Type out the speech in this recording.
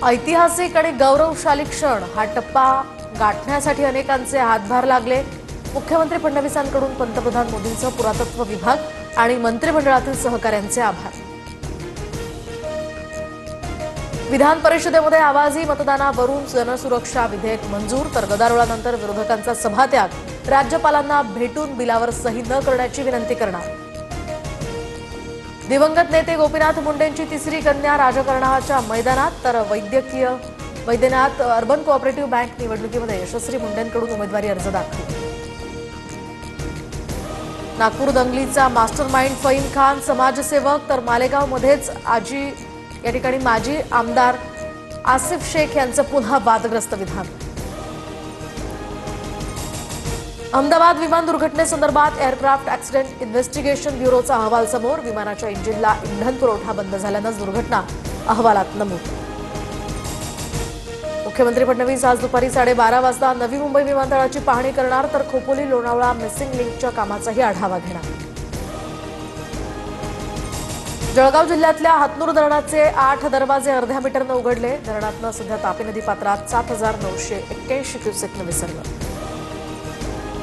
ऐतिहासिक आणि गौरवशाली क्षण हा टप्पा गाठण्यासाठी अनेकांचे हातभार लागले। मुख्यमंत्री फडणवीसांकडून पंतप्रधान मोदींचं पुरातत्व विभाग आणि मंत्रिमंडळातील सहकाऱ्यांचे आभार। विधान परिषदेमध्ये आवाजी मतदानावरून जनसुरक्षा विधेयक मंजूर, तर गदारोळानंतर विरोधकांचा सभात्याग। राज्यपालांना भेटून बिलावर सही न करण्याची विनंती करणार। दिवंगत नेते गोपीनाथ मुंडेंची तिसरी कन्या राजकारणाच्या मैदानात, तर वैद्यनाथ अर्बन कोऑपरेटिव्ह बँक निवडणुकीमध्ये यशस्वी मुंडेंकडून उमेदवारी अर्ज दाखल। नागपूर दंगलीचा मास्टरमाइंड फहीम खान समाजसेवक, तर मालेगावमध्येच या ठिकाणी माजी आमदार आसिफ शेख यांचं पुन्हा वादग्रस्त विधान। अहमदाबाद विमान दुर्घटनेसंदर्भात एअरक्राफ्ट ऍक्सिडेंट इन्व्हेस्टिगेशन ब्युरोचा अहवाल समोर। विमानाच्या इंजिनला इंधन पुरवठा बंद झाल्यानंच दुर्घटना, अहवालात नमूद। मुख्यमंत्री फडणवीस आज दुपारी 12:30 वाजता नवी मुंबई विमानतळाची पाहणी करणार, तर खोपोली लोणावळा मिसिंग लिंकच्या कामाचाही आढावा घेणार। जळगाव जिल्ह्यातल्या हातनूर धरणाचे 8 दरवाजे अर्ध्या मीटरनं उघडले। धरणातनं सध्या तापी नदी पात्रात 7,981 क्युसेकनं विसर्ग।